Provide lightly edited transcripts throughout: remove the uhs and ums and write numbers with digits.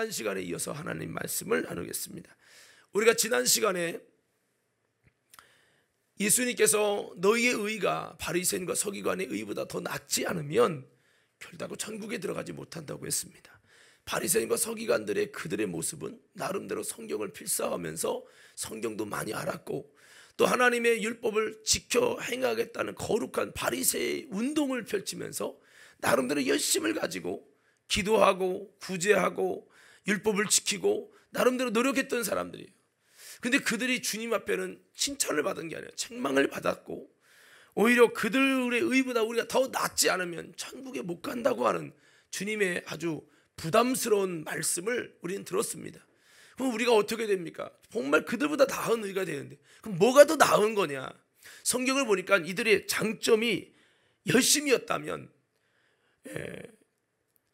지난 시간에 이어서 하나님 말씀을 나누겠습니다. 우리가 지난 시간에 예수님께서 너희의 의가 바리새인과 서기관의 의보다 더 낫지 않으면 결코 천국에 들어가지 못한다고 했습니다. 바리새인과 서기관들의 그들의 모습은 나름대로 성경을 필사하면서 성경도 많이 알았고 또 하나님의 율법을 지켜 행하겠다는 거룩한 바리새의 운동을 펼치면서 나름대로 열심을 가지고 기도하고 구제하고 율법을 지키고 나름대로 노력했던 사람들이에요. 근데 그들이 주님 앞에는 칭찬을 받은 게 아니라 책망을 받았고 오히려 그들의 의보다 우리가 더 낫지 않으면 천국에 못 간다고 하는 주님의 아주 부담스러운 말씀을 우리는 들었습니다. 그럼 우리가 어떻게 됩니까? 정말 그들보다 나은 의가 되는데 그럼 뭐가 더 나은 거냐? 성경을 보니까 이들의 장점이 열심이었다면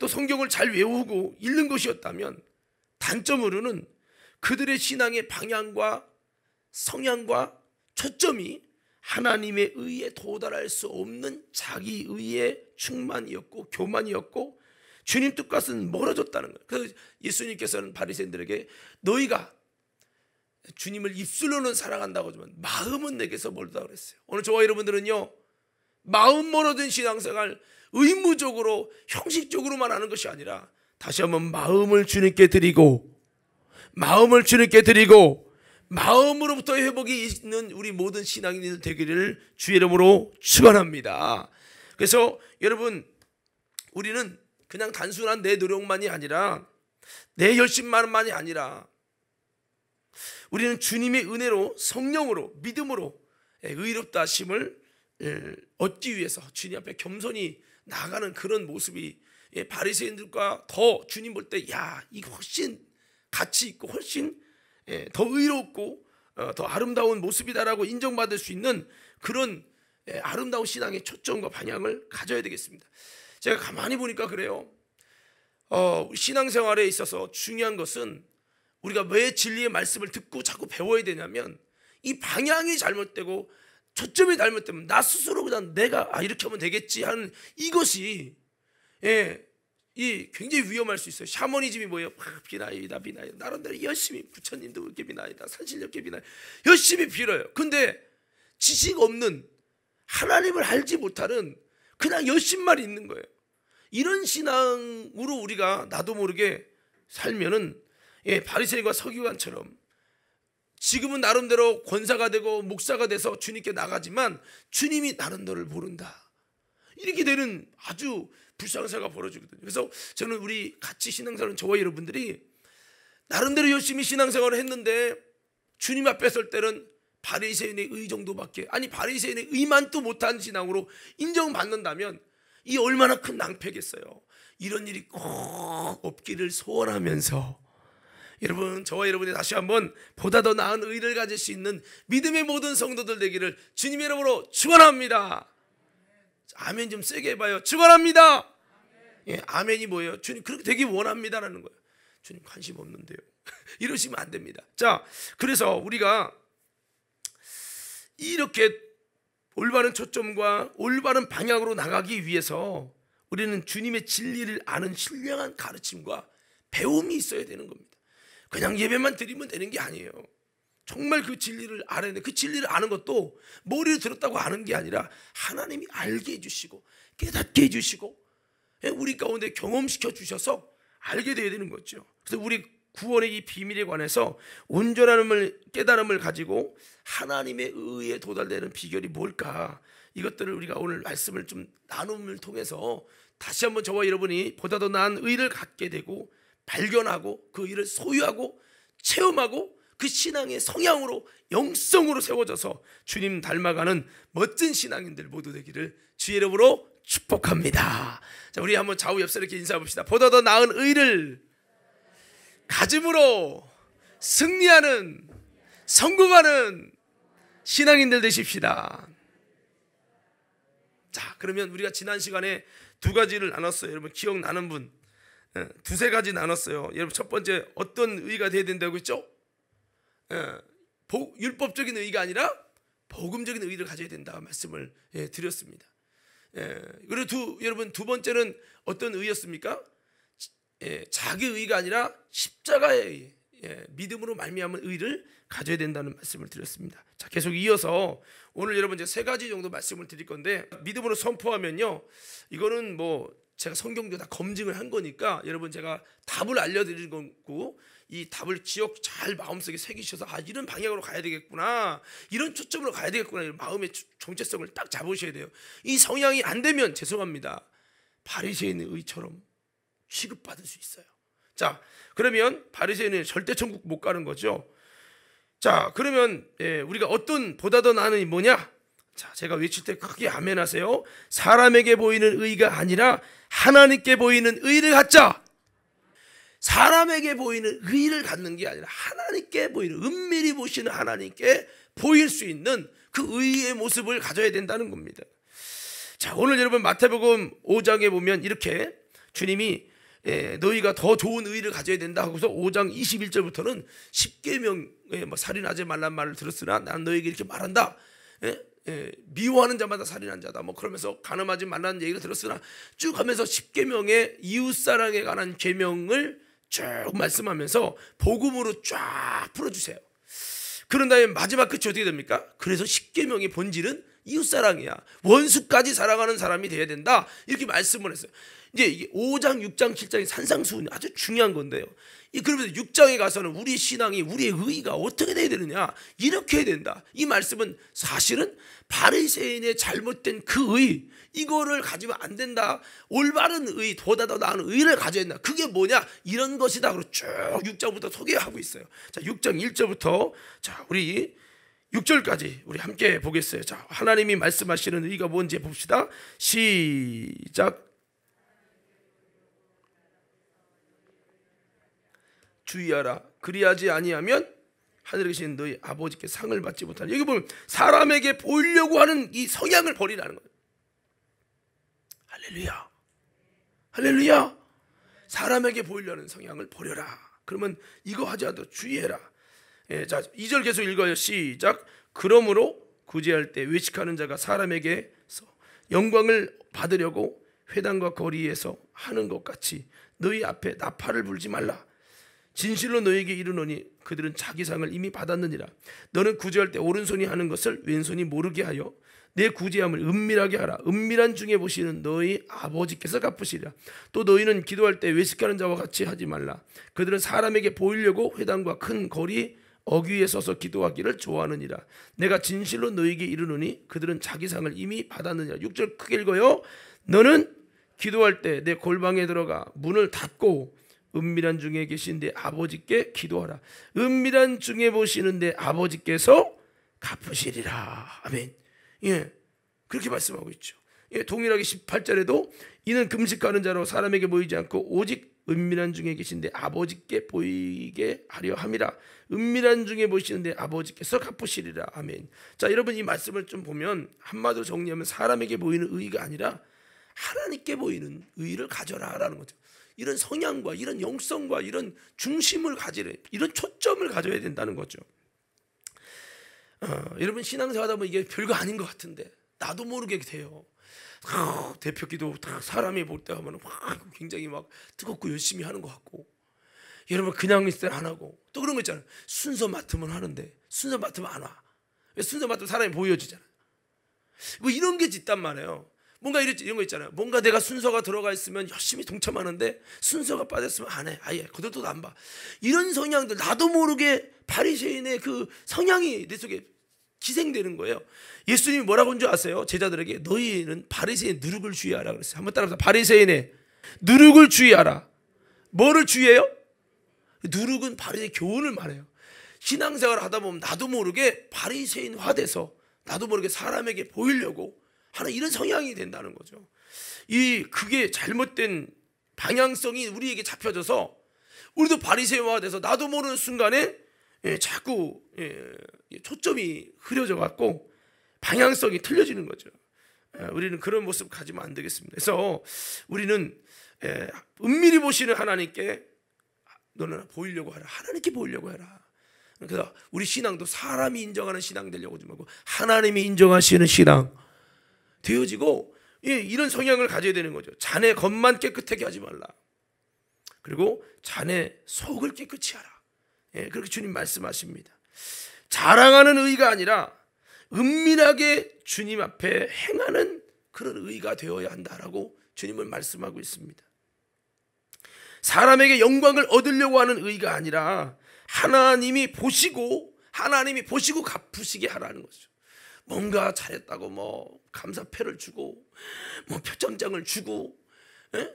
또 성경을 잘 외우고 읽는 것이었다면 단점으로는 그들의 신앙의 방향과 성향과 초점이 하나님의 의에 도달할 수 없는 자기 의의 충만이었고 교만이었고 주님 뜻과는 멀어졌다는 거예요. 그래서 예수님께서는 바리새인들에게 너희가 주님을 입술로는 사랑한다고 하지만 마음은 내게서 멀다 그랬어요. 오늘 저와 여러분들은요, 마음 멀어진 신앙생활 의무적으로 형식적으로만 하는 것이 아니라 다시 한번 마음을 주님께 드리고 마음으로부터 회복이 있는 우리 모든 신앙인들 되기를 주의 이름으로 축원합니다. 그래서 여러분, 우리는 그냥 단순한 내 노력만이 아니라 내 열심만이 아니라 우리는 주님의 은혜로 성령으로 믿음으로 의롭다 하심을 얻기 위해서 주님 앞에 겸손히 나아가는 그런 모습이 바리새인들과 더 주님 볼 때 야, 이거 훨씬 가치 있고 훨씬 더 의롭고 더 아름다운 모습이다라고 인정받을 수 있는 그런 아름다운 신앙의 초점과 방향을 가져야 되겠습니다. 제가 가만히 보니까 그래요. 신앙생활에 있어서 중요한 것은 우리가 왜 진리의 말씀을 듣고 자꾸 배워야 되냐면 이 방향이 잘못되고 초점이 잘못되면 나 스스로 그냥 내가 이렇게 하면 되겠지 하는 이것이 이 굉장히 위험할 수 있어요. 샤머니즘이 뭐예요? 비나이다 나름대로 열심히 부처님도 그렇게 비나이다 산신령께 비나이다 열심히 빌어요. 근데 지식 없는 하나님을 알지 못하는 그냥 열심만 있는 거예요. 이런 신앙으로 우리가 나도 모르게 살면은 바리새인과 서기관처럼 지금은 나름대로 권사가 되고 목사가 돼서 주님께 나가지만 주님이 나름대로를 모른다. 이렇게 되는 아주 불쌍한 사가 벌어지거든요. 그래서 저는 우리 같이 신앙생활은 저와 여러분들이 나름대로 열심히 신앙생활을 했는데 주님 앞에 설 때는 바리새인의 의 정도밖에 바리새인의 의만 또 못한 신앙으로 인정받는다면 이 얼마나 큰 낭패겠어요. 이런 일이 꼭 없기를 소원하면서 여러분, 저와 여러분이 다시 한번 보다 더 나은 의를 가질 수 있는 믿음의 모든 성도들 되기를 주님의 이름으로 축원합니다. 아멘 좀 세게 해봐요. 축원합니다. 아멘이 뭐예요? 주님 그렇게 되기 원합니다라는 거예요. 주님 관심 없는데요. 이러시면 안 됩니다. 자, 그래서 우리가 이렇게 올바른 초점과 올바른 방향으로 나가기 위해서 우리는 주님의 진리를 아는 신령한 가르침과 배움이 있어야 되는 겁니다. 그냥 예배만 드리면 되는 게 아니에요. 정말 그 진리를 알아야 돼. 그 진리를 아는 것도 머리를 들었다고 아는 게 아니라 하나님이 알게 해주시고 깨닫게 해주시고 우리 가운데 경험시켜 주셔서 알게 돼야 되는 거죠. 그래서 우리 구원의 이 비밀에 관해서 온전한 깨달음을 가지고 하나님의 의에 도달되는 비결이 뭘까, 이것들을 우리가 오늘 말씀을 좀 나눔을 통해서 다시 한번 저와 여러분이 보다 더 나은 의를 갖게 되고 발견하고 그 의를 소유하고 체험하고 그 신앙의 성향으로 영성으로 세워져서 주님 닮아가는 멋진 신앙인들 모두 되기를 주의 이름으로 축복합니다. 자, 우리 한번 좌우 옆서 이렇게 인사해 봅시다. 보다 더 나은 의를 가짐으로 승리하는 성공하는 신앙인들 되십시다. 자, 그러면 우리가 지난 시간에 두 가지를 나눴어요. 여러분 기억나는 분? 두세 가지 나눴어요. 여러분 첫 번째 어떤 의가 돼야 된다고 했죠? 율법적인 의가 아니라 복음적인 의를 가져야 된다 말씀을 드렸습니다. 그리고 여러분 두 번째는 어떤 의였습니까? 자기 의가 아니라 십자가의 의, 믿음으로 말미암은 의를 가져야 된다는 말씀을 드렸습니다. 자, 계속 이어서 오늘 여러분 이제 세 가지 정도 말씀을 드릴 건데, 믿음으로 선포하면요, 이거는 뭐 제가 성경도 다 검증을 한 거니까 여러분 제가 답을 알려드리는 거고, 이 답을 기억 잘 마음속에 새기셔서 이런 방향으로 가야 되겠구나, 이런 초점으로 가야 되겠구나, 이런 마음의 정체성을 딱 잡으셔야 돼요. 이 성향이 안 되면 죄송합니다, 바리새인의 의처럼 취급받을 수 있어요. 자, 그러면 바리새인은 절대 천국 못 가는 거죠. 자, 그러면 우리가 어떤 보다 더 나은 이 뭐냐? 자, 제가 외칠 때 크게 아멘 하세요. 사람에게 보이는 의가 아니라 하나님께 보이는 의를 갖자. 사람에게 보이는 의를 갖는 게 아니라 하나님께 보이는, 은밀히 보시는 하나님께 보일 수 있는 그 의의 모습을 가져야 된다는 겁니다. 자, 오늘 여러분 마태복음 5장에 보면 이렇게 주님이 너희가 더 좋은 의를 가져야 된다 하고서 5장 21절부터는 10계명에 뭐 살인하지 말란 말을 들었으나 나는 너희에게 이렇게 말한다. 미워하는 자마다 살인한 자다. 뭐 그러면서 간음하지 말라는 얘기를 들었으나 쭉 하면서 10계명의 이웃사랑에 관한 계명을 쭉 말씀하면서 복음으로 쫙 풀어주세요. 그런 다음에 마지막 끝이 어떻게 됩니까? 그래서 10계명의 본질은 이웃사랑이야. 원수까지 사랑하는 사람이 돼야 된다. 이렇게 말씀을 했어요. 이제 이게 5장, 6장, 7장이 산상수훈이 아주 중요한 건데요. 그러면서 6장에 가서는 우리 신앙이, 우리의 의가 어떻게 돼야 되느냐, 이렇게 해야 된다. 이 말씀은 사실은 바리새인의 잘못된 그 의, 이거를 가지면 안 된다. 올바른 의, 보다 더 나은 의를 가져야 된다. 그게 뭐냐? 이런 것이다. 그리고 쭉 6장부터 소개하고 있어요. 자, 6장 1절부터 자, 우리 6절까지 우리 함께 보겠어요. 자, 하나님이 말씀하시는 의가 뭔지 봅시다. 시작. 주의하라. 그리하지 아니하면 하늘에 계신 너희 아버지께 상을 받지 못하라. 여기 보면 사람에게 보이려고 하는 이 성향을 버리라는 거예요. 할렐루야, 할렐루야. 사람에게 보이려는 성향을 버려라. 그러면 이거 하지 않도록 주의해라. 자, 2절 계속 읽어요. 시작. 그러므로 구제할 때 외식하는 자가 사람에게서 영광을 받으려고 회당과 거리에서 하는 것 같이 너희 앞에 나팔을 불지 말라. 진실로 너희에게 이르노니 그들은 자기 상을 이미 받았느니라. 너는 구제할 때 오른손이 하는 것을 왼손이 모르게 하여 내 구제함을 은밀하게 하라. 은밀한 중에 보시는 너희 아버지께서 갚으시리라. 또 너희는 기도할 때 외식하는 자와 같이 하지 말라. 그들은 사람에게 보이려고 회당과 큰 거리 어귀에 서서 기도하기를 좋아하느니라. 내가 진실로 너희에게 이르노니 그들은 자기 상을 이미 받았느니라. 6절 크게 읽어요. 너는 기도할 때 내 골방에 들어가 문을 닫고 은밀한 중에 계신 내 아버지께 기도하라. 은밀한 중에 보시는 내 아버지께서 갚으시리라. 아멘. 그렇게 말씀하고 있죠. 동일하게 18절에도 이는 금식하는 자로 사람에게 보이지 않고 오직 은밀한 중에 계신 내 아버지께 보이게 하려 함이라. 은밀한 중에 보시는 내 아버지께서 갚으시리라. 아멘. 자, 여러분 이 말씀을 좀 보면 한마디로 정리하면 사람에게 보이는 의가 아니라 하나님께 보이는 의를 가져라라는 거죠. 이런 성향과 이런 영성과 이런 중심을 가지래, 이런 초점을 가져야 된다는 거죠. 여러분 신앙생활 하다 보면 이게 별거 아닌 것 같은데 나도 모르게 돼요. 대표기도 사람이 볼 때 하면 굉장히 막 뜨겁고 열심히 하는 것 같고, 여러분 그냥 있을 때 안 하고, 또 그런 거 있잖아요. 순서 맡으면 하는데 순서 맡으면 안 와. 왜? 순서 맡으면 사람이 보여지잖아요. 뭐 이런 게 있단 말이에요. 뭔가 이런 거 있잖아요. 뭔가 내가 순서가 들어가 있으면 열심히 동참하는데 순서가 빠졌으면 안 해. 아예 그들도 안 봐. 이런 성향들 나도 모르게 바리새인의 그 성향이 내 속에 기생되는 거예요. 예수님이 뭐라고 한 줄 아세요? 제자들에게 너희는 바리새인 누룩을 주의하라 그랬어요. 한번 따라서 바리새인의 누룩을 주의하라. 뭐를 주의해요? 누룩은 바리새인 교훈을 말해요. 신앙생활을 하다 보면 나도 모르게 바리새인화돼서 나도 모르게 사람에게 보이려고 하는 이런 성향이 된다는 거죠. 그게 잘못된 방향성이 우리에게 잡혀져서 우리도 바리새인화돼서 나도 모르는 순간에 자꾸 초점이 흐려져 갖고 방향성이 틀려지는 거죠. 우리는 그런 모습 가지면 안 되겠습니다. 그래서 우리는 은밀히 보시는 하나님께 너는 보이려고 하라. 하나님께 보이려고 해라. 그래서 우리 신앙도 사람이 인정하는 신앙 되려고 하지 말고 하나님이 인정하시는 신앙 되어지고 이런 성향을 가져야 되는 거죠. 자네 겉만 깨끗하게 하지 말라. 그리고 자네 속을 깨끗이 하라. 예, 그렇게 주님 말씀하십니다. 자랑하는 의가 아니라 은밀하게 주님 앞에 행하는 그런 의가 되어야 한다라고 주님은 말씀하고 있습니다. 사람에게 영광을 얻으려고 하는 의가 아니라 하나님이 보시고 갚으시게 하라는 거죠. 뭔가 잘했다고 뭐 감사패를 주고 뭐 표창장을 주고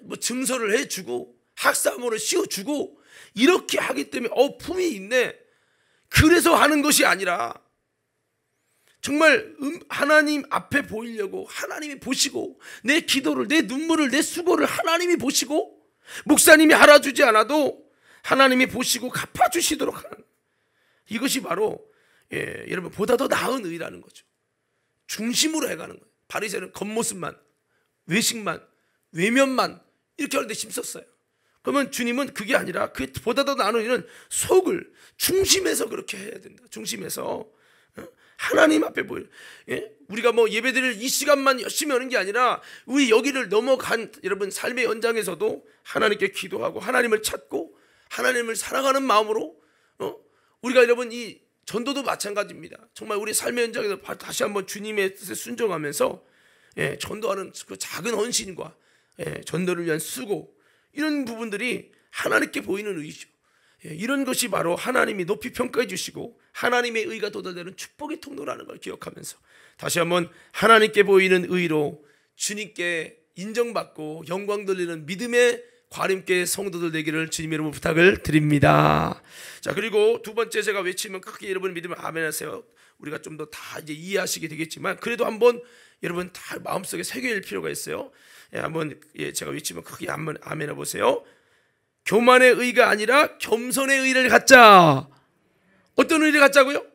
뭐 증서를 해주고 학사모를 씌워주고 이렇게 하기 때문에 품이 있네, 그래서 하는 것이 아니라 정말 하나님 앞에 보이려고 하나님이 보시고 내 기도를, 내 눈물을, 내 수고를 하나님이 보시고 목사님이 알아주지 않아도 하나님이 보시고 갚아주시도록 하는, 이것이 바로 여러분 보다 더 나은 의라는 거죠. 중심으로 해가는 거예요. 바리새인은 겉모습만, 외식만, 외면만 이렇게 하는데 힘썼어요. 그러면 주님은 그게 아니라 그 보다 더 나은 의는 속을 중심에서 그렇게 해야 된다. 중심에서 하나님 앞에 보여. 우리가 뭐 예배드릴 이 시간만 열심히 하는 게 아니라 우리 여기를 넘어간 여러분 삶의 연장에서도 하나님께 기도하고 하나님을 찾고 하나님을 사랑하는 마음으로 우리가 여러분 이 전도도 마찬가지입니다. 정말 우리 삶의 현장에서 다시 한번 주님의 뜻에 순종하면서 전도하는 그 작은 헌신과 전도를 위한 수고, 이런 부분들이 하나님께 보이는 의죠. 이런 것이 바로 하나님이 높이 평가해 주시고 하나님의 의가 돋아내는 축복의 통로라는 걸 기억하면서 다시 한번 하나님께 보이는 의로 주님께 인정받고 영광 돌리는 믿음의 과림께 성도들 되기를 주님의 이름으로 부탁을 드립니다. 자, 그리고 두 번째, 제가 외치면 크게 여러분 믿음을 아멘하세요. 우리가 좀 더 다 이제 이해하시게 되겠지만 그래도 한번 여러분 다 마음속에 새길 필요가 있어요. 한번 제가 외치면 크게 아멘해 보세요. 교만의 의가 아니라 겸손의 의를 갖자. 어떤 의를 갖자고요?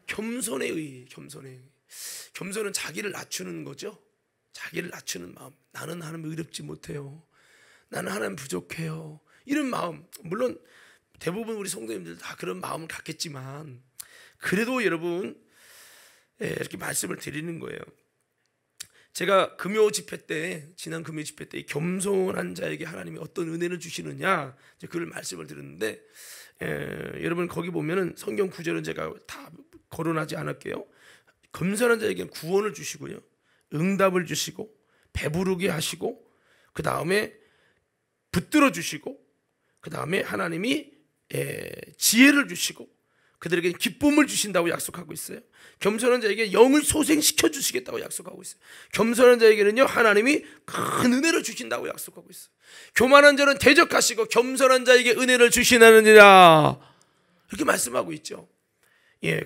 겸손의 의. 겸손은 자기를 낮추는 거죠. 자기를 낮추는 마음. 나는 하나님 의롭지 못해요. 나는 하나님 부족해요. 이런 마음. 물론 대부분 우리 성도님들 다 그런 마음을 갖겠지만 그래도 여러분 이렇게 말씀을 드리는 거예요. 제가 금요 집회 때, 지난 금요 집회 때 겸손한 자에게 하나님이 어떤 은혜를 주시느냐 그걸 말씀을 드렸는데 여러분 거기 보면은 성경 구절은 제가 다 거론하지 않을게요. 겸손한 자에게는 구원을 주시고요, 응답을 주시고 배부르게 하시고 그 다음에 붙들어 주시고 그 다음에 하나님이 지혜를 주시고 그들에게 기쁨을 주신다고 약속하고 있어요. 겸손한 자에게 영을 소생시켜 주시겠다고 약속하고 있어요. 겸손한 자에게는요 하나님이 큰 은혜를 주신다고 약속하고 있어요. 교만한 자는 대적하시고 겸손한 자에게 은혜를 주시느니라 이렇게 말씀하고 있죠.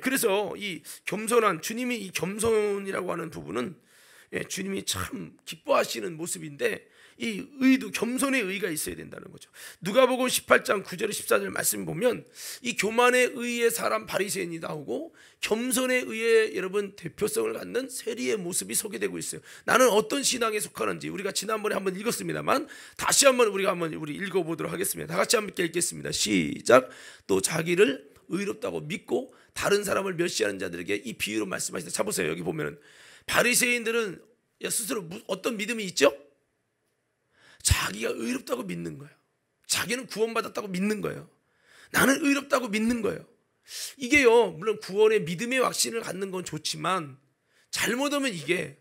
그래서 이 겸손한 주님이 이 겸손이라고 하는 부분은 주님이 참 기뻐하시는 모습인데 이 의도 겸손의 의가 있어야 된다는 거죠. 누가복음 18장 9절 14절 말씀 보면 이 교만의 의의 사람 바리새인이 나오고 겸손의 의의 여러분 대표성을 갖는 세리의 모습이 소개되고 있어요. 나는 어떤 신앙에 속하는지 우리가 지난번에 한번 읽었습니다만 다시 한번 우리 읽어보도록 하겠습니다. 다 같이 함께 읽겠습니다. 시작. 또 자기를 의롭다고 믿고 다른 사람을 멸시하는 자들에게 이 비유로 말씀하시다. 자 보세요. 여기 보면은 바리새인들은 스스로 어떤 믿음이 있죠? 자기가 의롭다고 믿는 거예요. 자기는 구원받았다고 믿는 거예요. 나는 의롭다고 믿는 거예요. 이게요 물론 구원의 믿음의 확신을 갖는 건 좋지만 잘못하면 이게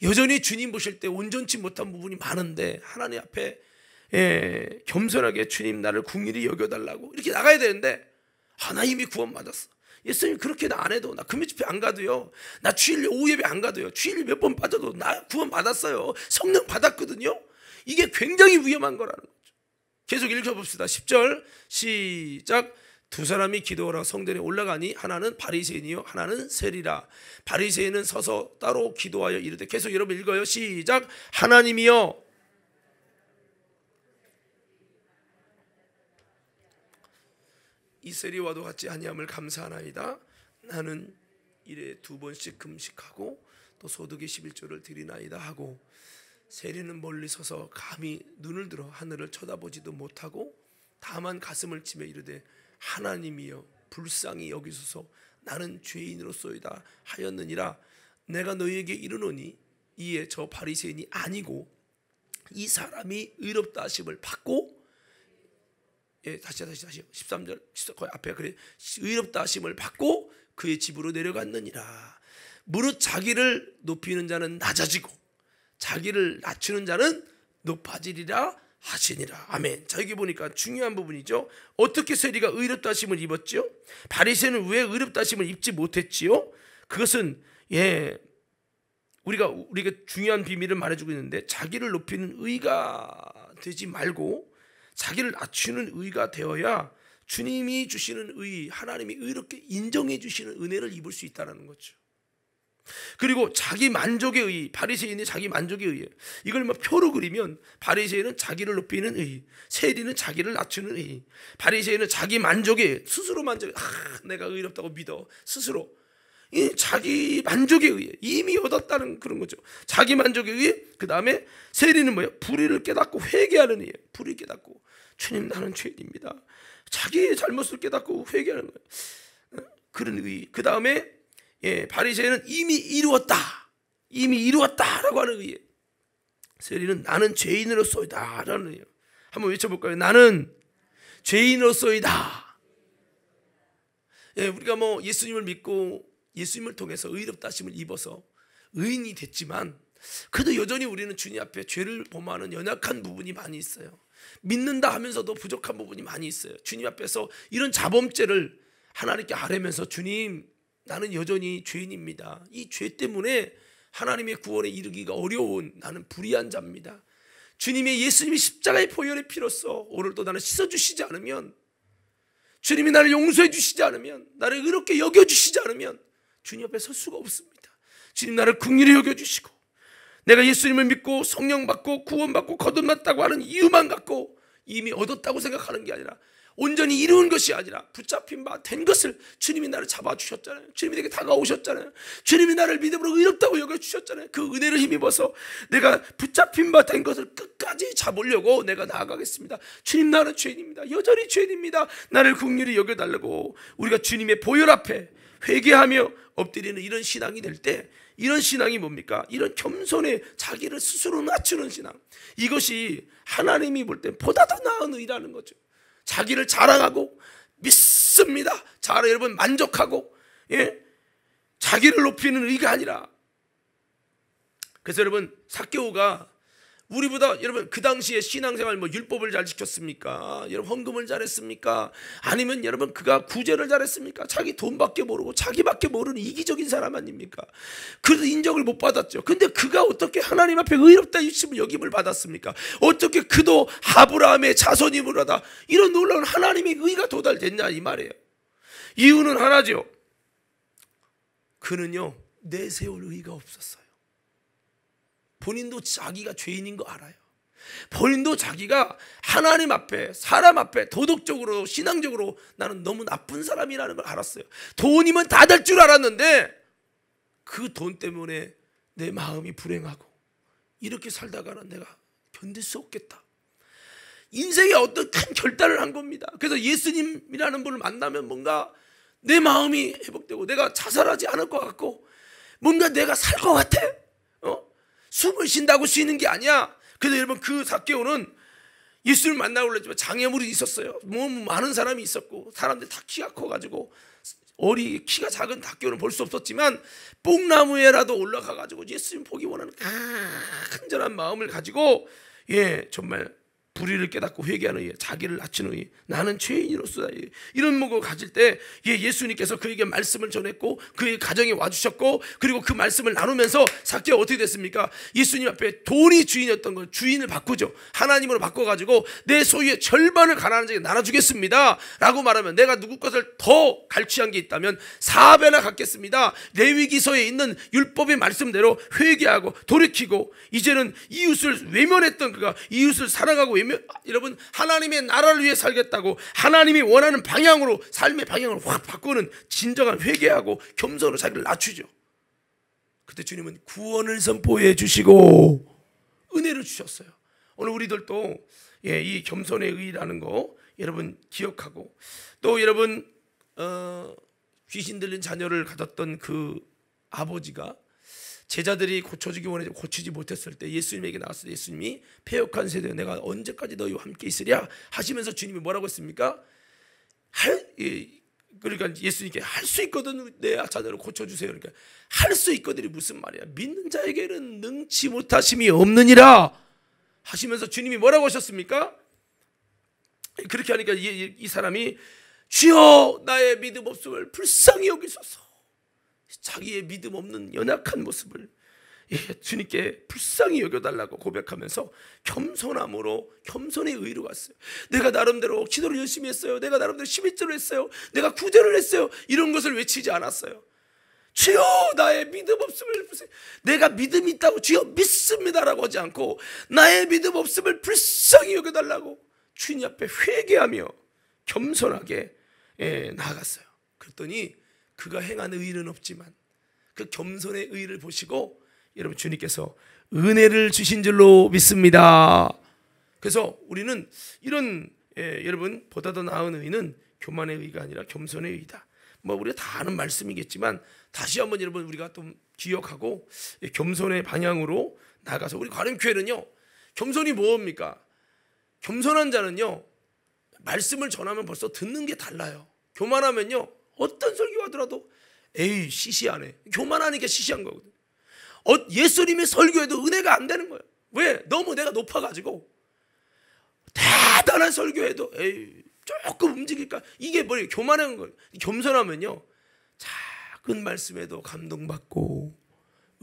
여전히 주님 보실 때 온전치 못한 부분이 많은데 하나님 앞에 겸손하게 주님 나를 긍휼히 여겨달라고 이렇게 나가야 되는데 나 이미 구원받았어. 예수님 그렇게 나 안 해도, 나 금요 집회 안 가도요, 나 주일 오후 예배 안 가도요, 주일 몇 번 빠져도 나 구원받았어요. 성령 받았거든요. 이게 굉장히 위험한 거라는 거죠. 계속 읽어봅시다. 10절 시작. 두 사람이 기도하러 성전에 올라가니 하나는 바리새인이요 하나는 세리라. 바리새인은 서서 따로 기도하여 이르되, 계속 여러분 읽어요. 시작. 하나님이여 이 세리와도 같지 아니함을 감사하나이다. 나는 일에 2번씩 금식하고 또 소득의 11조를 드리나이다 하고, 세리는 멀리 서서 감히 눈을 들어 하늘을 쳐다보지도 못하고 다만 가슴을 치며 이르되 하나님이여 불쌍히 여기소서 나는 죄인으로소이다 하였느니라. 내가 너희에게 이르노니 이에 저 바리새인이 아니고 이 사람이 의롭다 하심을 받고 다시 13절 거의 앞에 그래 의롭다 하심을 받고 그의 집으로 내려갔느니라. 무릇 자기를 높이는 자는 낮아지고 자기를 낮추는 자는 높아지리라 하시니라. 아멘. 자, 여기 보니까 중요한 부분이죠. 어떻게 세리가 의롭다 하심을 입었죠? 바리새인은 왜 의롭다 하심을 입지 못했지요? 그것은 우리가 중요한 비밀을 말해주고 있는데, 자기를 높이는 의가 되지 말고 자기를 낮추는 의가 되어야 주님이 주시는 의, 하나님이 의롭게 인정해 주시는 은혜를 입을 수 있다는 거죠. 그리고 자기 만족의 의, 바리새인이 자기 만족의 의예요. 이걸 표로 그리면 바리새인은 자기를 높이는 의, 세리는 자기를 낮추는 의. 바리새인은 자기 만족의 의, 스스로 만족, 내가 의롭다고 믿어 스스로. 이 자기 만족에 의해 이미 얻었다는 그런 거죠. 자기 만족에 의해. 그 다음에 세리는 뭐예요? 불의를 깨닫고 회개하는 의예요. 불의 깨닫고, 주님 나는 죄인입니다. 자기의 잘못을 깨닫고 회개하는 거예요. 그런 의. 그 다음에 바리새인은 이미 이루었다라고 하는 의예요. 세리는 나는 죄인으로서이다 라는 의예요. 한번 외쳐볼까요? 나는 죄인으로서이다. 우리가 예수님을 믿고 예수님을 통해서 의롭다 하심을 입어서 의인이 됐지만, 그래도 여전히 우리는 주님 앞에 죄를 범하는 연약한 부분이 많이 있어요. 믿는다 하면서도 부족한 부분이 많이 있어요. 주님 앞에서 이런 자범죄를 하나님께 아뢰면서, 주님 나는 여전히 죄인입니다. 이 죄 때문에 하나님의 구원에 이르기가 어려운 나는 불의한 자입니다. 주님의 예수님이 십자가의 보혈의 피로써 오늘도 나를 씻어주시지 않으면, 주님이 나를 용서해 주시지 않으면, 나를 의롭게 여겨주시지 않으면 주님 앞에 설 수가 없습니다. 주님 나를 긍휼히 여겨주시고, 내가 예수님을 믿고 성령 받고 구원받고 거듭났다고 하는 이유만 갖고 이미 얻었다고 생각하는 게 아니라, 온전히 이루은 것이 아니라 붙잡힌 바 된 것을 주님이 나를 잡아주셨잖아요. 주님이 내게 다가오셨잖아요. 주님이 나를 믿음으로 의롭다고 여겨주셨잖아요. 그 은혜를 힘입어서 내가 붙잡힌 바 된 것을 끝까지 잡으려고 내가 나아가겠습니다. 주님 나는 죄인입니다. 여전히 죄인입니다. 나를 긍휼히 여겨달라고 우리가 주님의 보혈 앞에 회개하며 엎드리는 이런 신앙이 될 때, 이런 신앙이 뭡니까? 이런 겸손의 자기를 스스로 낮추는 신앙, 이것이 하나님이 볼 때 보다 더 나은 의라는 거죠. 자기를 자랑하고 믿습니다. 여러분 만족하고 자기를 높이는 의가 아니라. 그래서 여러분 삭개오가 우리보다, 여러분 그 당시에 신앙생활 율법을 잘 지켰습니까? 여러분 헌금을 잘했습니까? 아니면 여러분 그가 구제를 잘했습니까? 자기 돈밖에 모르고 자기밖에 모르는 이기적인 사람 아닙니까? 그래도 인정을 못 받았죠. 근데 그가 어떻게 하나님 앞에 의롭다 하심을 여김을 받았습니까? 어떻게 그도 아브라함의 자손임으로 하다 이런 놀라운 하나님의 의가 도달됐냐 이 말이에요. 이유는 하나죠. 그는요 내세울 의가 없었어요. 본인도 자기가 죄인인 거 알아요. 본인도 자기가 하나님 앞에, 사람 앞에 도덕적으로, 신앙적으로 나는 너무 나쁜 사람이라는 걸 알았어요. 돈이면 다 될 줄 알았는데 그 돈 때문에 내 마음이 불행하고 이렇게 살다가는 내가 견딜 수 없겠다. 인생에 어떤 큰 결단을 한 겁니다. 그래서 예수님이라는 분을 만나면 뭔가 내 마음이 회복되고 내가 자살하지 않을 것 같고 뭔가 내가 살 것 같아. 숨을 쉰다고 쉬는 게 아니야. 그래서 여러분 그 삭개오는 예수를 만나고 그랬지만 장애물이 있었어요. 많은 사람이 있었고 사람들 다 키가 커가지고 키가 작은 삭개오는 볼 수 없었지만 뽕나무에라도 올라가가지고 예수님 보기 원하는 간절한 마음을 가지고 정말 불의를 깨닫고 회개하는 의, 자기를 낮추는 의, 나는 죄인으로서 이런 목을 가질 때 예수님께서 그에게 말씀을 전했고 그의 가정에 와주셨고, 그리고 그 말씀을 나누면서 삭개오 어떻게 됐습니까? 예수님 앞에 돈이 주인이었던 걸 주인을 바꾸죠. 하나님으로 바꿔가지고 내 소유의 절반을 가난한 자에게 나눠주겠습니다 라고 말하면, 내가 누구 것을 더 갈취한 게 있다면 4배나 갚겠습니다. 레위기서에 있는 율법의 말씀대로 회개하고 돌이키고 이제는 이웃을 외면했던 그가 이웃을 사랑하고 여러분 하나님의 나라를 위해 살겠다고 하나님이 원하는 방향으로, 삶의 방향을 확 바꾸는 진정한 회개하고 겸손으로 자기를 낮추죠. 그때 주님은 구원을 선포해 주시고 은혜를 주셨어요. 오늘 우리들도 이 겸손의 의라는 거 여러분 기억하고, 또 여러분 귀신 들린 자녀를 가졌던 그 아버지가 제자들이 고쳐주기 원해서 고치지 못했을 때 예수님에게 나왔을 때 예수님이 패역한 세대 내가 언제까지 너희와 함께 있으랴 하시면서 주님이 뭐라고 했습니까? 그러니까 예수님께 할 수 있거든 내 자녀를 고쳐주세요. 그러니까 할 수 있거든이 무슨 말이야? 믿는 자에게는 능치 못하심이 없느니라 하시면서 주님이 뭐라고 하셨습니까? 그렇게 하니까 이 사람이 주여 나의 믿음 없음을 불쌍히 여기소서. 자기의 믿음 없는 연약한 모습을 주님께 불쌍히 여겨달라고 고백하면서 겸손함으로 겸손의 의로 갔어요. 내가 나름대로 기도를 열심히 했어요. 내가 나름대로 11절을 했어요. 내가 9절을 했어요. 이런 것을 외치지 않았어요. 주여 나의 믿음 없음을 불쌍히, 내가 믿음이 있다고 주여 믿습니다라고 하지 않고 나의 믿음 없음을 불쌍히 여겨달라고 주님 앞에 회개하며 겸손하게 나아갔어요. 그랬더니 그가 행한 의는 없지만 그 겸손의 의를 보시고 여러분 주님께서 은혜를 주신 줄로 믿습니다. 그래서 우리는 이런 여러분 보다 더 나은 의는 교만의 의가 아니라 겸손의 의다. 뭐 우리가 다 아는 말씀이겠지만 다시 한번 여러분 우리가 또 기억하고 겸손의 방향으로 나가서 우리 관음교회는요 겸손이 뭡니까? 겸손한 자는요 말씀을 전하면 벌써 듣는 게 달라요. 교만하면요 어떤 설교하더라도 에이 시시하네. 교만하니까 시시한 거거든. 예수님이 설교해도 은혜가 안 되는 거예요. 왜? 너무 내가 높아가지고 대단한 설교해도 에이 조금 움직일까? 이게 뭐예요? 교만한 거예요. 겸손하면요 작은 말씀에도 감동받고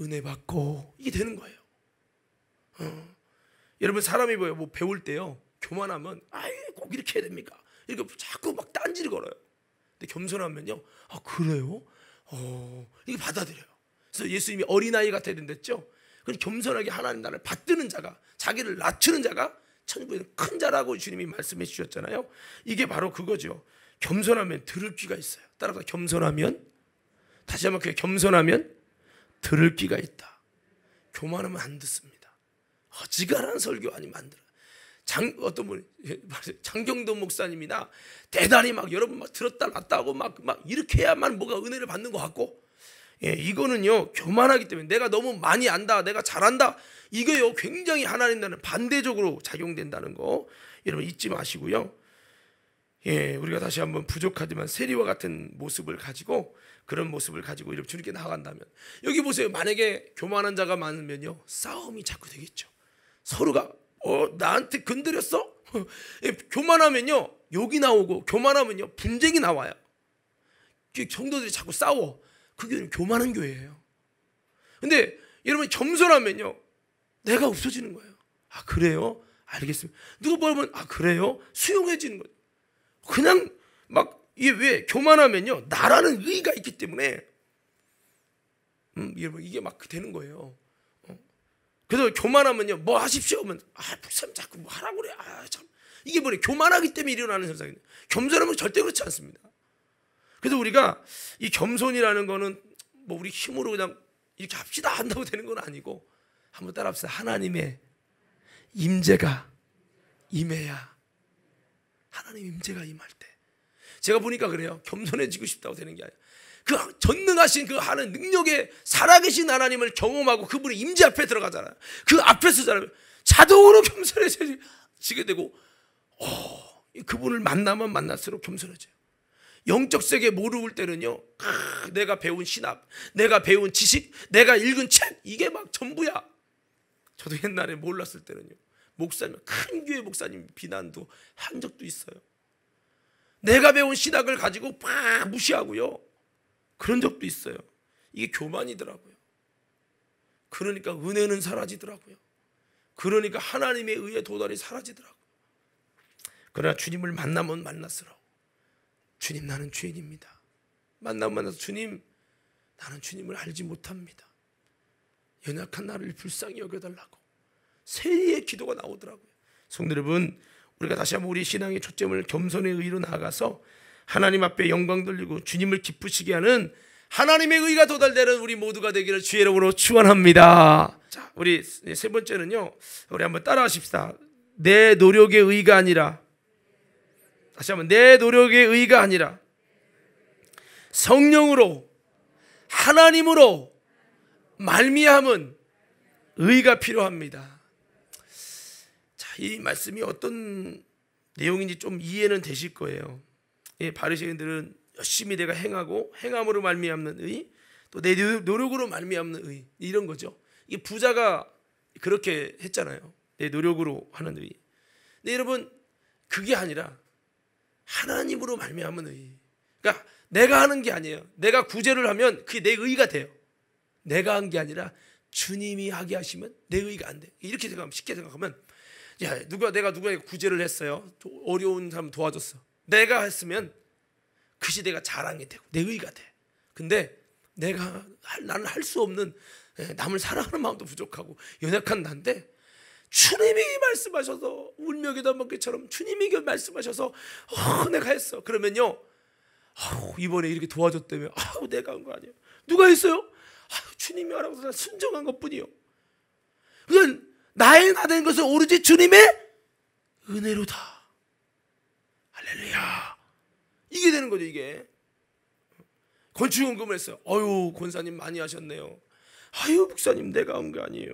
은혜 받고 이게 되는 거예요. 여러분 사람이 뭐 배울 때요 교만하면 아이 꼭 이렇게 해야 됩니까? 이렇게 자꾸 막 딴지를 걸어요. 근데 겸손하면요 아 그래요? 이게 받아들여요. 그래서 예수님이 어린아이 같아야 된댔죠. 그럼 겸손하게 하나님 나라를 받드는 자가 자기를 낮추는 자가 천국에는 큰 자라고 주님이 말씀해 주셨잖아요. 이게 바로 그거죠. 겸손하면 들을 귀가 있어요. 따라서 겸손하면 다시 한번 겸손하면 들을 귀가 있다. 교만하면 안 듣습니다. 어지간한 설교 아니면 안 들어요. 어떤 분 장경돈 목사님이나 대단히 막 여러분 막 들었다 놨다 하고 막 이렇게 해야만 뭐가 은혜를 받는 것 같고 이거는요 교만하기 때문에 내가 너무 많이 안다 내가 잘한다 이거요 굉장히 하나님 나라는 반대적으로 작용된다는 거 여러분 잊지 마시고요. 우리가 다시 한번 부족하지만 세리와 같은 모습을 가지고 그런 모습을 가지고 이렇게 주님께 나아간다면 여기 보세요. 만약에 교만한 자가 많으면요 싸움이 자꾸 되겠죠. 서로가 나한테 건드렸어? 교만하면요 욕이 나오고 교만하면요 분쟁이 나와요. 성도들이 자꾸 싸워. 그 교회는 교만한 교회예요. 근데 여러분 겸손하면요 내가 없어지는 거예요. 아 그래요? 알겠습니다. 누가 보면 아 그래요? 수용해지는 거예요. 그냥 막 이게 왜 교만하면요 나라는 의의가 있기 때문에 여러분 이게 막 되는 거예요. 그래서 교만하면요 뭐 하십시오 하면 아 목사님 자꾸 뭐 하라고 그래. 아 참 이게 뭐래 교만하기 때문에 일어나는 현상이에요. 겸손하면 절대 그렇지 않습니다. 그래서 우리가 이 겸손이라는 거는 뭐 우리 힘으로 그냥 이렇게 합시다 한다고 되는 건 아니고 한번 따라합시다. 하나님의 임재가 임해야 하나님 임재가 임할 때 제가 보니까 그래요. 겸손해지고 싶다고 되는 게 아니라 그 전능하신 그 하는 능력에 살아계신 하나님을 경험하고 그분의 임재 앞에 들어가잖아요. 그 앞에서 자동으로 겸손해지게 되고 그분을 만나면 만날수록 겸손해져요. 영적 세계에 모르을 때는요 내가 배운 신학 내가 배운 지식 내가 읽은 책 이게 막 전부야. 저도 옛날에 몰랐을 때는요 목사님 큰 교회 목사님 비난도 한 적도 있어요. 내가 배운 신학을 가지고 막 무시하고요 그런 적도 있어요. 이게 교만이더라고요. 그러니까 은혜는 사라지더라고요. 그러니까 하나님의 의의 도달이 사라지더라고요. 그러나 주님을 만나면 만날수록 주님 나는 죄인입니다. 만나서 주님 나는 주님을 알지 못합니다. 연약한 나를 불쌍히 여겨달라고 세리의 기도가 나오더라고요. 성도 여러분 우리가 다시 한번 우리 신앙의 초점을 겸손의 의로 나아가서 하나님 앞에 영광 돌리고 주님을 기쁘시게 하는 하나님의 의가 도달되는 우리 모두가 되기를 주의 이름으로 축원합니다. 자, 우리 세 번째는요 우리 한번 따라하십시다. 내 노력의 의가 아니라 다시 한번 내 노력의 의가 아니라 성령으로 하나님으로 말미암은 의가 필요합니다. 자, 이 말씀이 어떤 내용인지 좀 이해는 되실 거예요. 바리새인들은 열심히 내가 행하고 행함으로 말미암는 의, 또 내 노력으로 말미암는 의, 이런 거죠. 이 부자가 그렇게 했잖아요. 내 노력으로 하는 의. 근데 여러분, 그게 아니라 하나님으로 말미암은 의. 그러니까 내가 하는 게 아니에요. 내가 구제를 하면 그게 내 의가 돼요. 내가 한 게 아니라 주님이 하게 하시면 내 의가 안 돼. 이렇게 생각하면, 쉽게 생각하면, 야, 내가 누구에게 구제를 했어요. 어려운 사람 도와줬어. 내가 했으면 그 시대가 자랑이 되고 내 의가 돼. 근데 나는 할 수 없는, 남을 사랑하는 마음도 부족하고 연약한 나인데, 주님이 말씀하셔서 울며 기도한 번개처럼 주님이 말씀하셔서 내가 했어. 그러면요, 이번에 이렇게 도와줬다며, 내가 한 거 아니에요. 누가 했어요? 주님이 하라고 해서 순종한 것뿐이요. 그건 나의 나 된 것은 오로지 주님의 은혜로다. 할렐루야. 이게 되는 거죠. 이게 건축원금을 했어요. 아유, 권사님 많이 하셨네요. 아유, 목사님 내가 한 거 아니에요.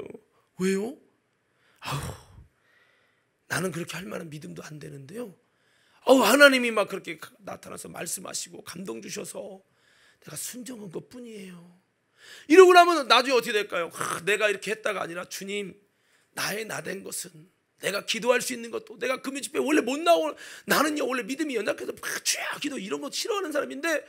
왜요? 나는 그렇게 할 만한 믿음도 안 되는데요. 하나님이 막 그렇게 나타나서 말씀하시고 감동 주셔서 내가 순종한 것뿐이에요. 이러고 나면 나중에 어떻게 될까요? 내가 이렇게 했다가 아니라, 주님, 나의 나 된 것은, 내가 기도할 수 있는 것도, 내가 금요 집회 원래 못 나오는, 나는요 원래 믿음이 연약해서 주야 기도 이런 거 싫어하는 사람인데,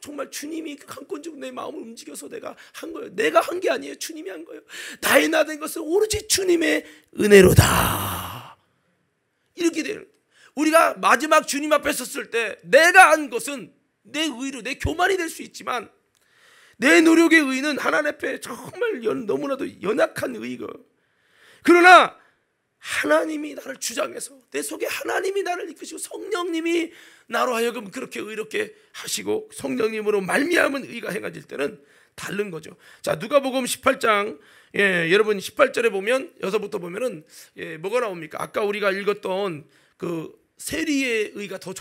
정말 주님이 한 건적 내 마음을 움직여서 내가 한 거예요. 내가 한 게 아니에요. 주님이 한 거예요. 나의 나 된 것은 오로지 주님의 은혜로다. 이렇게 돼요. 우리가 마지막 주님 앞에 섰을 때 내가 한 것은 내 의로, 내 교만이 될 수 있지만, 내 노력의 의는 하나님 앞에 정말 너무나도 연약한 의거. 그러나 하나님이 나를 주장해서, 내 속에 하나님이 나를 이끄시고 성령님이 나로 하여금 그렇게 의롭게 하시고 성령님으로 말미암은 의가 행해질 때는 다른 거죠. 자, 누가복음 18장, 여러분 18절에 보면, 여기서부터 보면은 뭐가 나옵니까? 아까 우리가 읽었던 그 세리의 의가 더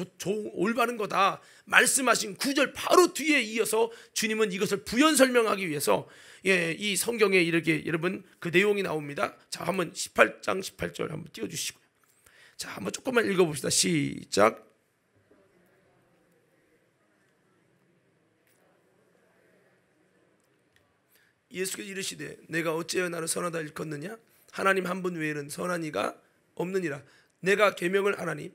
올바른 거다 말씀하신 9절 바로 뒤에 이어서 주님은 이것을 부연 설명하기 위해서 이 성경에 이렇게 여러분 그 내용이 나옵니다. 자, 한번 18장 18절 한번 띄워주시고요. 자, 한번 조금만 읽어봅시다. 시작. 예수께서 이르시되 내가 어찌하여 나를 선하다 일컫느냐? 하나님 한 분 외에는 선한 이가 없느니라. 내가 계명을 하나니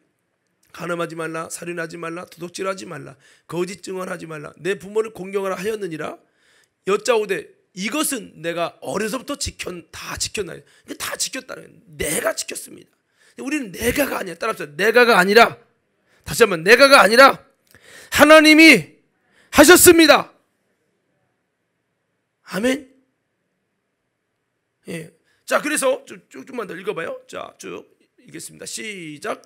간음하지 말라, 살인하지 말라, 도둑질하지 말라, 거짓 증언하지 말라, 내 부모를 공경하라 하였느니라. 여짜오되 이것은 내가 어려서부터 다 지켰나요? 다 지켰다는 거예요. 내가 지켰습니다. 우리는 내가가 아니야. 따라합시다. 내가가 아니라, 다시 한번, 내가가 아니라 하나님이 하셨습니다. 아멘. 자, 그래서 좀만 더 읽어봐요. 자, 쭉 읽겠습니다. 시작.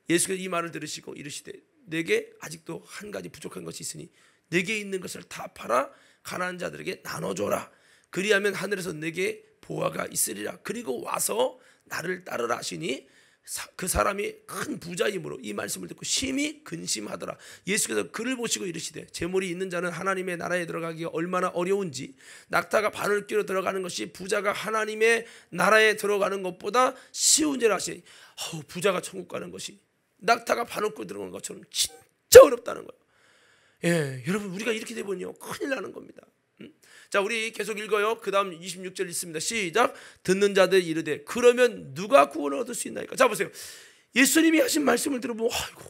예수께서 이 말을 들으시고 이르시되 내게 아직도 한 가지 부족한 것이 있으니 내게 있는 것을 다 팔아 가난한 자들에게 나눠줘라. 그리하면 하늘에서 내게 보화가 있으리라. 그리고 와서 나를 따르라 하시니 그 사람이 큰 부자이므로 이 말씀을 듣고 심히 근심하더라. 예수께서 그를 보시고 이르시되 재물이 있는 자는 하나님의 나라에 들어가기가 얼마나 어려운지, 낙타가 바늘 끼로 들어가는 것이 부자가 하나님의 나라에 들어가는 것보다 쉬운지라 하시니, 부자가 천국 가는 것이 낙타가 바늘 끼로 들어가는 것처럼 진짜 어렵다는 거예요. 여러분, 우리가 이렇게 되면요 큰일 나는 겁니다. 자, 우리 계속 읽어요. 그 다음 26절 있습니다. 시작. 듣는 자들 이르되 그러면 누가 구원을 얻을 수 있나이까? 자, 보세요. 예수님이 하신 말씀을 들어보면, 아이고,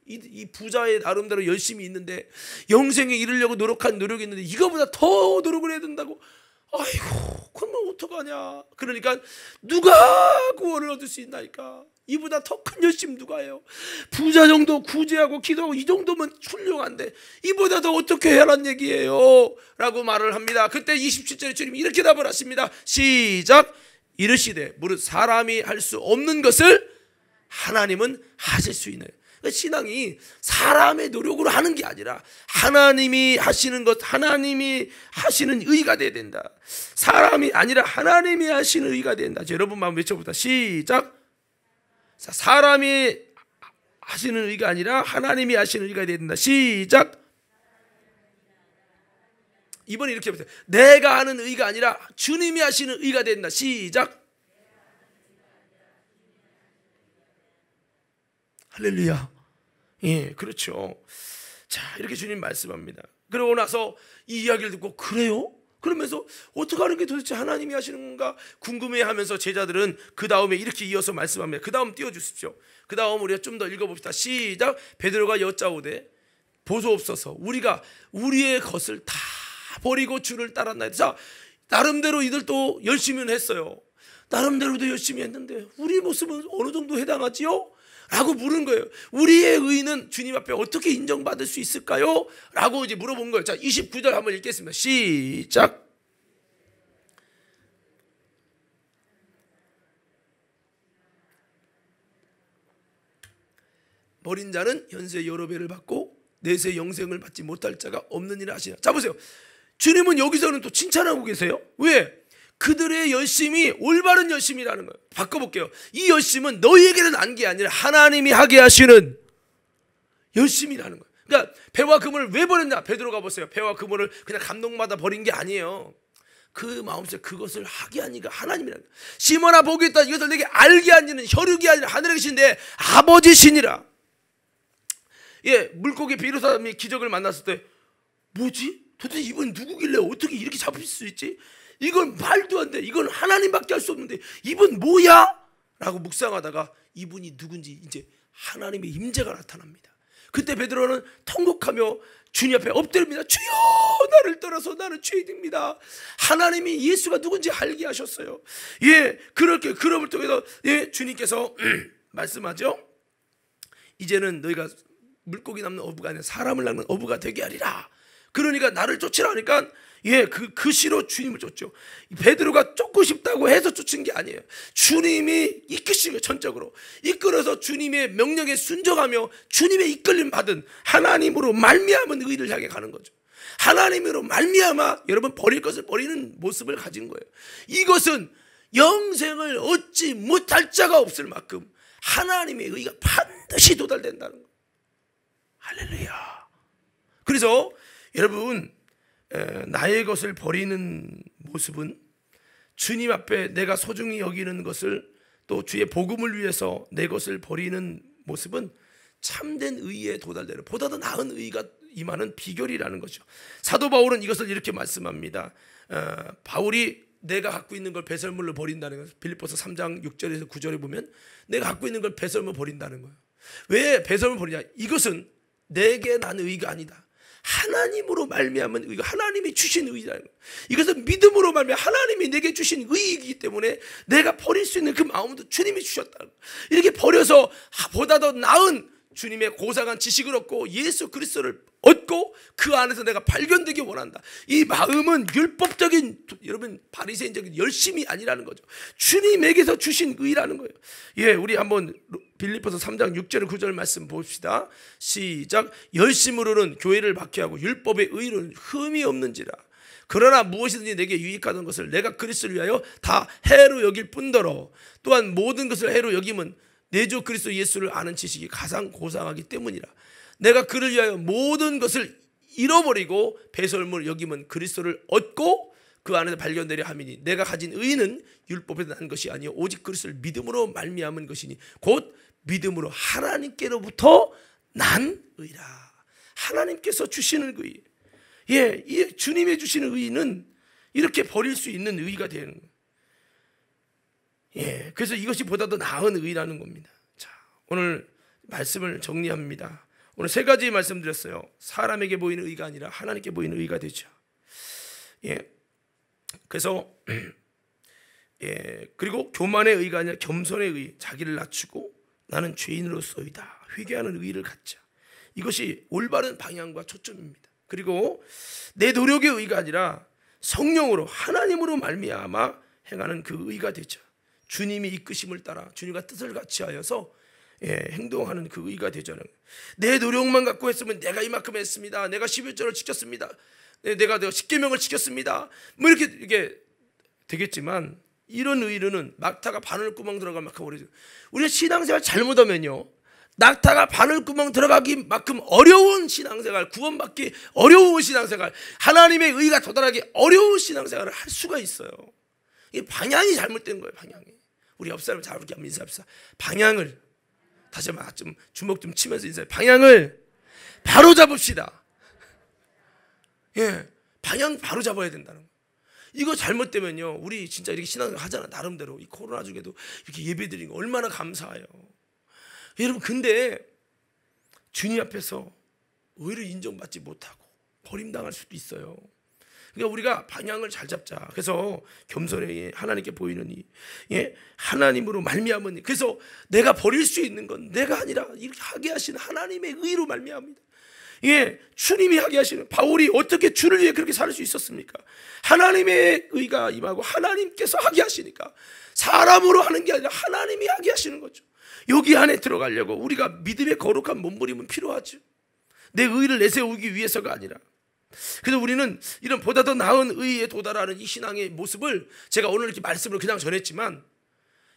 이 부자의 나름대로 열심히 있는데, 영생에 이르려고 노력한 노력이 있는데 이거보다 더 노력을 해야 된다고. 아이고, 그러면 어떡하냐. 그러니까 누가 구원을 얻을 수 있나이까? 이보다 더 큰 열심 누가 해요? 부자 정도 구제하고 기도하고 이 정도면 훌륭한데 이보다 더 어떻게 해라는 얘기예요? 라고 말을 합니다. 그때 27절에 주님이 이렇게 답을 하십니다. 시작. 이르시되 무릇 사람이 할 수 없는 것을 하나님은 하실 수 있나요? 신앙이 사람의 노력으로 하는 게 아니라 하나님이 하시는 것, 하나님이 하시는 의가 돼야 된다. 사람이 아니라 하나님이 하시는 의가 된다. 여러분만 한번 외쳐보자. 시작. 사람이 하시는 의가 아니라 하나님이 하시는 의가 돼야 된다. 시작. 이번에 이렇게 해보세요. 내가 하는 의가 아니라 주님이 하시는 의가 된다. 시작. 할렐루야. 예, 그렇죠. 자, 이렇게 주님 말씀합니다. 그러고 나서 이 이야기를 듣고 그래요? 그러면서 어떻게 하는 게 도대체 하나님이 하시는 건가 궁금해하면서 제자들은 그 다음에 이렇게 이어서 말씀합니다. 그 다음 띄워주십시오. 그 다음 우리가 좀 더 읽어봅시다. 시작. 베드로가 여짜오되 보소옵소서 우리가 우리의 것을 다 버리고 주를 따랐나이다. 자, 나름대로 이들도 열심히는 했어요. 나름대로도 열심히 했는데 우리 모습은 어느 정도 해당하지요? 라고 물은 거예요. 우리의 의는 주님 앞에 어떻게 인정받을 수 있을까요? 라고 이제 물어본 거예요. 자, 29절 한번 읽겠습니다. 시작. 버린 자는 현세 여러 배를 받고 내세 영생을 받지 못할 자가 없느니라 하시나. 자, 보세요. 주님은 여기서는 또 칭찬하고 계세요. 왜? 그들의 열심이 올바른 열심이라는 거예요. 바꿔볼게요. 이 열심은 너희에게는 난 게 아니라 하나님이 하게 하시는 열심이라는 거예요. 그러니까 배와 그물을 왜 버렸냐? 베드로가 보세요. 배와 그물을 그냥 감동받아 버린 게 아니에요. 그 마음속에 그것을 하게 하니까 하나님이라는 거예요. 시몬아 복이 있다. 이것을 내게 알게 하는 혈육이 아니라 하늘에 계신 내 아버지시니라. 예, 물고기 비루사람이 기적을 만났을 때 뭐지? 도대체 이분 누구길래 어떻게 이렇게 잡힐 수 있지? 이건 말도 안 돼. 이건 하나님밖에 할 수 없는데 이분 뭐야? 라고 묵상하다가 이분이 누군지 이제 하나님의 임재가 나타납니다. 그때 베드로는 통곡하며 주님 앞에 엎드립니다. 주여, 나를 떠나서 나는 죄인입니다. 하나님이 예수가 누군지 알게 하셨어요. 예, 그렇게 그럼을 통해서 예, 주님께서 말씀하죠. 이제는 너희가 물고기 남는 어부가 아니라 사람을 낚는 어부가 되게 하리라. 그러니까 나를 쫓으라 하니까 예, 그 시로 주님을 쫓죠. 베드로가 쫓고 싶다고 해서 쫓은 게 아니에요. 주님이 이끄신 거예요. 전적으로 이끌어서 주님의 명령에 순종하며 주님의 이끌림 받은 하나님으로 말미암은 의를 향해 가는 거죠. 하나님으로 말미암아 여러분 버릴 것을 버리는 모습을 가진 거예요. 이것은 영생을 얻지 못할 자가 없을 만큼 하나님의 의가 반드시 도달된다는 거예요. 할렐루야. 그래서 여러분, 나의 것을 버리는 모습은 주님 앞에 내가 소중히 여기는 것을 또 주의 복음을 위해서 내 것을 버리는 모습은 참된 의에 도달되는 보다 더 나은 의가 임하는 비결이라는 거죠. 사도 바울은 이것을 이렇게 말씀합니다. 바울이 내가 갖고 있는 걸 배설물로 버린다는 거예요. 빌립보서 3장 6절에서 9절에 보면 내가 갖고 있는 걸 배설물로 버린다는 거예요. 왜 배설물로 버리냐? 이것은 내게 난 의가 아니다. 하나님으로 말미암은 의가 하나님이 주신 의라는 거예요. 이것은 믿음으로 말미암아 하나님이 내게 주신 의이기 때문에 내가 버릴 수 있는 그 마음도 주님이 주셨다는 거예요. 이렇게 버려서 보다 더 나은 주님의 고상한 지식을 얻고 예수 그리스도를 얻고 그 안에서 내가 발견되기 원한다. 이 마음은 율법적인 여러분 바리새인적인 열심이 아니라는 거죠. 주님에게서 주신 의라는 거예요. 예, 우리 한번 빌립보서 3장 6절 9절 말씀 봅시다. 시작. 열심으로는 교회를 박해하고 율법의 의로는 흠이 없는지라. 그러나 무엇이든지 내게 유익하던 것을 내가 그리스도를 위하여 다 해로 여길 뿐더러 또한 모든 것을 해로 여김은 내 주 그리스도 예수를 아는 지식이 가장 고상하기 때문이라. 내가 그를 위하여 모든 것을 잃어버리고 배설물 여김은 그리스도를 얻고 그 안에서 발견되려 함이니 내가 가진 의는 율법에서 난 것이 아니요 오직 그리스도를 믿음으로 말미암은 것이니 곧 믿음으로 하나님께로부터 난 의라. 하나님께서 주시는 의. 예, 이 주님의 주시는 의는 이렇게 버릴 수 있는 의가 되는 거예요. 예, 그래서 이것이 보다 더 나은 의라는 겁니다. 자, 오늘 말씀을 정리합니다. 오늘 세 가지 말씀드렸어요. 사람에게 보이는 의가 아니라 하나님께 보이는 의가 되죠. 예, 그래서 예, 그리고 교만의 의가 아니라 겸손의 의, 자기를 낮추고 나는 죄인으로서이다 회개하는 의를 갖자. 이것이 올바른 방향과 초점입니다. 그리고 내 노력의 의가 아니라 성령으로 하나님으로 말미암아 행하는 그 의가 되죠. 주님이 이끄심을 따라 주님과 뜻을 같이 하여서 행동하는 그 의가 되자는 거예요. 내 노력만 갖고 했으면 내가 이만큼 했습니다. 내가 11조를 지켰습니다. 내가 10계명을 지켰습니다. 뭐 이렇게 되겠지만 이런 의로는 막타가 바늘구멍 들어가면 막 버리죠. 우리가 신앙생활 잘못하면요 낙타가 바늘구멍 들어가기만큼 어려운 신앙생활, 구원받기 어려운 신앙생활, 하나님의 의가 도달하기 어려운 신앙생활을 할 수가 있어요. 이 방향이 잘못된 거예요. 방향이. 우리 옆 사람 잘 이렇게 한번 인사합시다. 방향을 다시 한번 좀 주먹 좀 치면서 인사해. 방향을 바로 잡읍시다. 예, 방향 바로 잡아야 된다는 거예요. 이거 잘못되면요, 우리 진짜 이렇게 신앙생활 하잖아. 나름대로 이 코로나 중에도 이렇게 예배드리는 거 얼마나 감사해요. 여러분, 근데 주님 앞에서 의를 인정받지 못하고 버림당할 수도 있어요. 그러니까 우리가 방향을 잘 잡자. 그래서 겸손히 하나님께 보이는 하나님으로 말미암은, 그래서 내가 버릴 수 있는 건 내가 아니라 이렇게 하게 하시는 하나님의 의로 말미암니다. 주님이 하게 하시는, 바울이 어떻게 주를 위해 그렇게 살 수 있었습니까? 하나님의 의가 임하고 하나님께서 하게 하시니까, 사람으로 하는 게 아니라 하나님이 하게 하시는 거죠. 여기 안에 들어가려고 우리가 믿음의 거룩한 몸부림은 필요하죠. 내 의를 내세우기 위해서가 아니라. 그래서 우리는 이런 보다 더 나은 의에 도달하는 이 신앙의 모습을, 제가 오늘 이렇게 말씀을 그냥 전했지만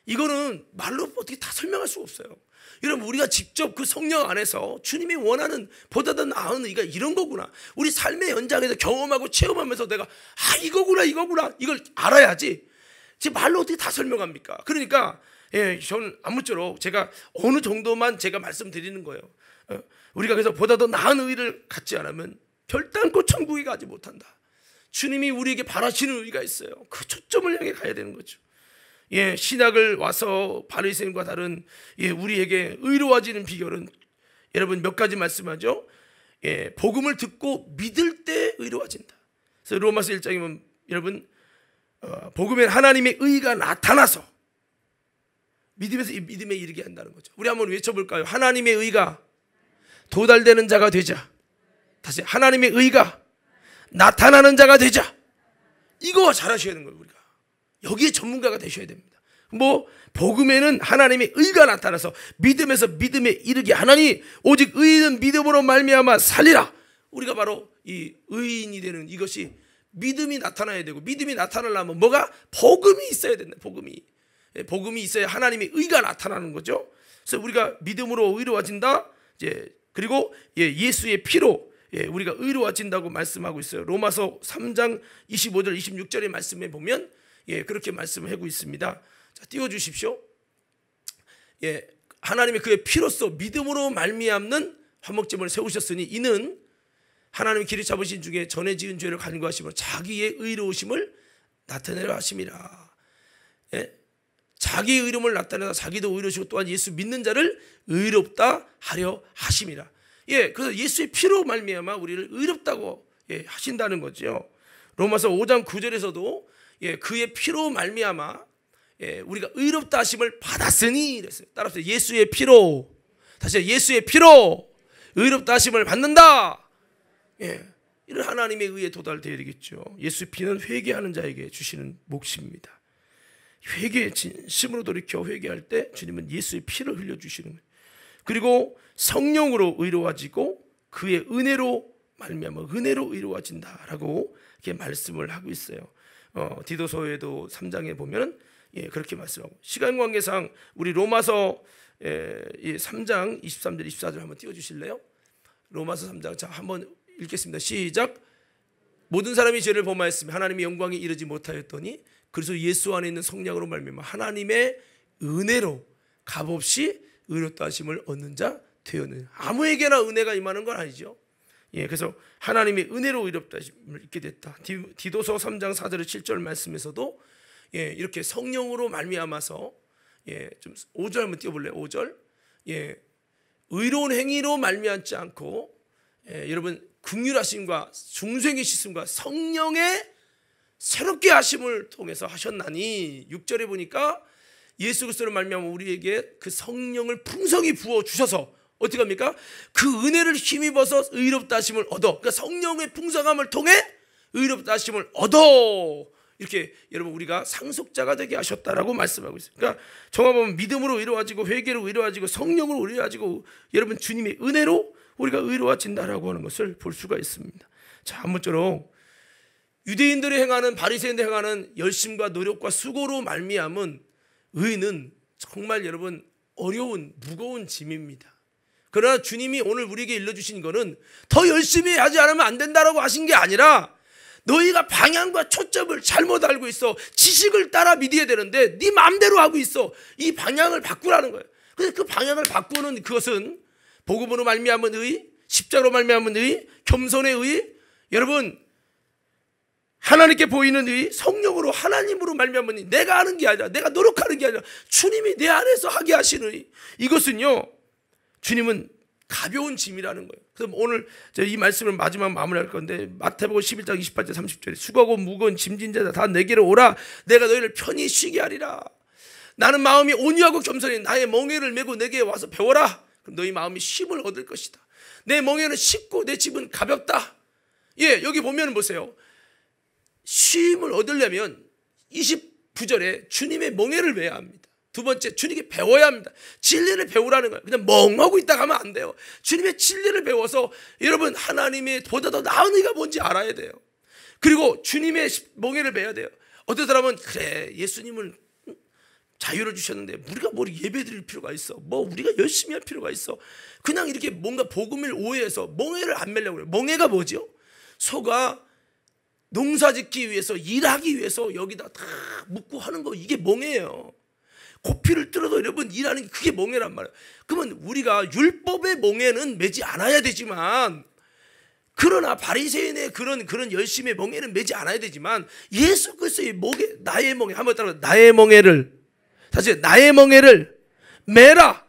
이거는 말로 어떻게 다 설명할 수가 없어요. 여러분, 우리가 직접 그 성령 안에서 주님이 원하는 보다 더 나은 의가 이런 거구나, 우리 삶의 현장에서 경험하고 체험하면서 내가 이거구나 이걸 알아야지 제 말로 어떻게 다 설명합니까? 그러니까 저는 아무쪼록 제가 어느 정도만 제가 말씀드리는 거예요. 우리가 그래서 보다 더 나은 의를 갖지 않으면 결단코 천국에 가지 못한다. 주님이 우리에게 바라시는 의가 있어요. 그 초점을 향해 가야 되는 거죠. 신약을 와서 바리새인과 다른 우리에게 의로워지는 비결은 여러분 몇 가지 말씀하죠. 복음을 듣고 믿을 때 의로워진다. 그래서 로마서 1장에 보면 여러분, 복음에 하나님의 의가 나타나서 믿음에서 이 믿음에 이르게 한다는 거죠. 우리 한번 외쳐볼까요? 하나님의 의가 도달되는 자가 되자. 다시, 하나님의 의가 나타나는 자가 되자. 이거 잘하셔야 되는 거예요. 우리가 여기에 전문가가 되셔야 됩니다. 복음에는 하나님의 의가 나타나서 믿음에서 믿음에 이르게 하나니 오직 의인은 믿음으로 말미암아 살리라. 우리가 바로 이 의인이 되는 이것이 믿음이 나타나야 되고, 믿음이 나타나려면 뭐가? 복음이 있어야 된다. 복음이 있어야 하나님의 의가 나타나는 거죠. 그래서 우리가 믿음으로 의로워진다. 그리고 예수의 피로 우리가 의로워진다고 말씀하고 있어요. 로마서 3장 25절 26절의 말씀에 보면 그렇게 말씀하고 있습니다. 자, 띄워주십시오. 하나님의 그의 피로써 믿음으로 말미암는 화목제물을 세우셨으니 이는 하나님의 길이 잡으신 중에 전에 지은 죄를 간구하시며 자기의 의로우심을 나타내려 하심이라. 자기의 의로움을 나타내서 자기도 의로우시고 또한 예수 믿는 자를 의롭다 하려 하심이라. 그래서 예수의 피로 말미암아 우리를 의롭다고 하신다는 거죠. 로마서 5장 9절에서도 그의 피로 말미암아 우리가 의롭다 하심을 받았으니 이랬어요. 따라서 예수의 피로, 다시 예수의 피로 의롭다 하심을 받는다. 이런 하나님의 의에 도달되어야 되겠죠. 예수의 피는 회개하는 자에게 주시는 몫입니다. 진심으로 돌이켜 회개할 때 주님은 예수의 피를 흘려주시는 거예요. 그리고 성령으로 의로워지고 그의 은혜로 말미암아 은혜로 의로워진다라고 이렇게 말씀을 하고 있어요. 디도서에도 3장에 보면은 그렇게 말씀하고, 시간 관계상 우리 로마서 3장 23절 24절 한번 띄워주실래요? 로마서 3장, 자 한번 읽겠습니다. 시작. 모든 사람이 죄를 범하였으며 하나님의 영광에 이르지 못하였더니 그래서 예수 안에 있는 성령으로 말미암아 하나님의 은혜로 값없이 의롭다 하심을 얻는 자 되었느냐. 아무에게나 은혜가 임하는 건 아니죠. 그래서 하나님의 은혜로 의롭다 하심을 얻게 됐다. 디도서 3장 4절 7절 말씀에서도 이렇게 성령으로 말미암아서 좀 5절 한번 띄워볼래요? 5절. 의로운 행위로 말미암지 않고 여러분 긍휼하심과 중생의 씻음과 성령의 새롭게 하심을 통해서 하셨나니, 6절에 보니까 예수 그리스도를 말미암아 우리에게 그 성령을 풍성히 부어 주셔서 어떻게 합니까? 그 은혜를 힘입어서 의롭다 하심을 얻어. 그러니까 성령의 풍성함을 통해 의롭다 하심을 얻어. 이렇게 여러분 우리가 상속자가 되게 하셨다라고 말씀하고 있어요. 그러니까 정확하면 믿음으로 의로워지고 회개로 의로워지고 성령으로 의로워지고 여러분 주님의 은혜로 우리가 의로워진다라고 하는 것을 볼 수가 있습니다. 자, 아무쪼록 유대인들이 행하는, 바리새인들이 행하는 열심과 노력과 수고로 말미암은 의는 정말 여러분 어려운 무거운 짐입니다. 그러나 주님이 오늘 우리에게 일러주신 거는 더 열심히 하지 않으면 안 된다라고 하신 게 아니라 너희가 방향과 초점을 잘못 알고 있어. 지식을 따라 믿어야 되는데 네 마음대로 하고 있어. 이 방향을 바꾸라는 거예요. 그래서 그 방향을 바꾸는 그것은 복음으로 말미암은 의, 십자가로 말미암은 의, 겸손의 의, 여러분 하나님께 보이는 의, 성령으로 하나님으로 말미암은 의, 내가 하는 게 아니라 내가 노력하는 게 아니라 주님이 내 안에서 하게 하시는 의, 이것은요 주님은 가벼운 짐이라는 거예요. 그래서 오늘 이 말씀을 마지막 마무리할 건데 마태복음 11장 28절 30절에 수고하고 무거운 짐진 자들 다 내게로 오라. 내가 너희를 편히 쉬게 하리라. 나는 마음이 온유하고 겸손히 나의 멍에를 메고 내게 와서 배워라. 그럼 너희 마음이 쉼을 얻을 것이다. 내 멍에는 쉽고 내 짐은 가볍다. 예, 여기 보면 보세요. 쉼을 얻으려면 29절에 주님의 멍에를 메야 합니다. 두 번째, 주님께 배워야 합니다. 진리를 배우라는 거예요. 그냥 멍하고 있다가 하면 안 돼요. 주님의 진리를 배워서 여러분 하나님의 보다 더 나은 의가 뭔지 알아야 돼요. 그리고 주님의 멍에를 메야 돼요. 어떤 사람은 그래 예수님을 자유를 주셨는데 우리가 뭘 예배 드릴 필요가 있어. 뭐 우리가 열심히 할 필요가 있어. 그냥 이렇게 뭔가 복음을 오해해서 멍에를 안 메려고 그래요. 멍에가 뭐죠? 소가 농사 짓기 위해서 일하기 위해서 여기다 다 묻고 하는 거, 이게 멍에예요. 고피를 뚫어도 여러분 일하는 게 그게 멍에란 말이에요. 그러면 우리가 율법의 멍에는 매지 않아야 되지만, 그러나 바리새인의 그런 열심의 멍에는 매지 않아야 되지만 예수 그리스도의 멍에, 나의 멍에, 한번 따라 나의 멍에를, 다시 나의 멍에를 메라.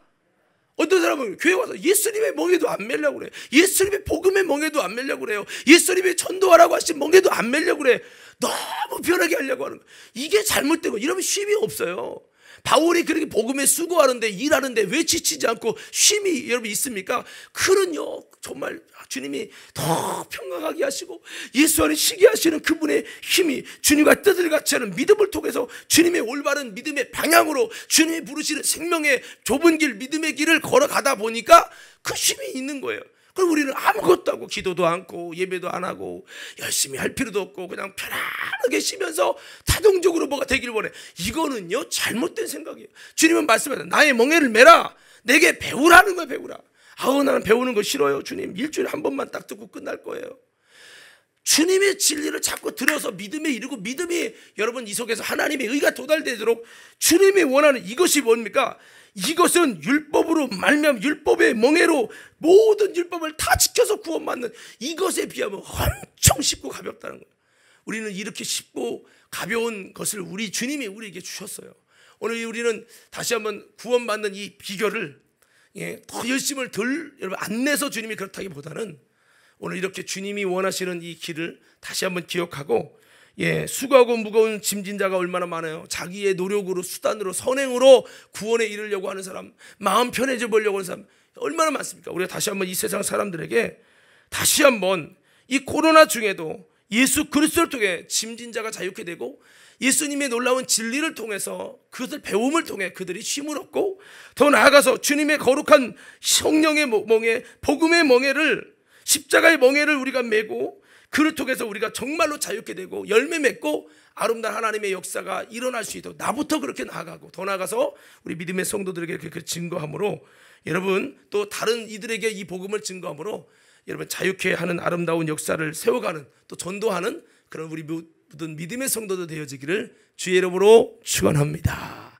어떤 사람은 교회 와서 예수님의 멍에도 안 메려고 그래. 예수님의 복음의 멍에도 안 메려고 그래요. 예수님의 전도하라고 하신 멍에도 안 메려고 그래. 너무 편하게 하려고 하는 거예요. 이게 잘못되고 이러면 쉼이 없어요. 바울이 그렇게 복음에 수고하는데 일하는데 왜 지치지 않고 쉼이 여러분 있습니까? 그는요 정말 주님이 더 평강하게 하시고 예수 안에 쉬게 하시는 그분의 힘이 주님과 뜻을 같이 하는 믿음을 통해서 주님의 올바른 믿음의 방향으로 주님이 부르시는 생명의 좁은 길, 믿음의 길을 걸어가다 보니까 그 쉼이 있는 거예요. 그럼 우리는 아무것도 하고 기도도 않고 예배도 안 하고 열심히 할 필요도 없고 그냥 편안하게 쉬면서 타동적으로 뭐가 되길 원해. 이거는요 잘못된 생각이에요. 주님은 말씀하셨어요. 나의 멍에를 메라. 내게 배우라는 거예요. 배우라. 아우 나는 배우는 거 싫어요. 주님 일주일에 한 번만 딱 듣고 끝날 거예요. 주님의 진리를 자꾸 들어서 믿음에 이르고 믿음이 여러분 이 속에서 하나님의 의가 도달되도록 주님이 원하는 이것이 뭡니까? 이것은 율법으로 말미암아 율법의 멍에로 모든 율법을 다 지켜서 구원받는 이것에 비하면 엄청 쉽고 가볍다는 거예요. 우리는 이렇게 쉽고 가벼운 것을 우리 주님이 우리에게 주셨어요. 오늘 우리는 다시 한번 구원받는 이 비결을 더 열심을 여러분 안 내서 주님이 그렇다기보다는 오늘 이렇게 주님이 원하시는 이 길을 다시 한번 기억하고, 수고하고 무거운 짐진 자가 얼마나 많아요. 자기의 노력으로 수단으로 선행으로 구원에 이르려고 하는 사람, 마음 편해져 보려고 하는 사람 얼마나 많습니까? 우리가 다시 한번 이 세상 사람들에게 다시 한번 이 코로나 중에도 예수 그리스도를 통해 짐진 자가 자유케 되고 예수님의 놀라운 진리를 통해서 그것을 배움을 통해 그들이 쉼을 얻고 더 나아가서 주님의 거룩한 성령의 멍에, 복음의 멍에를, 십자가의 멍에를 우리가 메고 그를 통해서 우리가 정말로 자유케 되고 열매 맺고 아름다운 하나님의 역사가 일어날 수 있도록 나부터 그렇게 나아가고 더 나아가서 우리 믿음의 성도들에게 그렇게 증거함으로, 여러분 또 다른 이들에게 이 복음을 증거함으로 여러분 자유케 하는 아름다운 역사를 세워가는, 또 전도하는 그런 우리 모든 믿음의 성도들 되어지기를 주의 이름으로 축원합니다.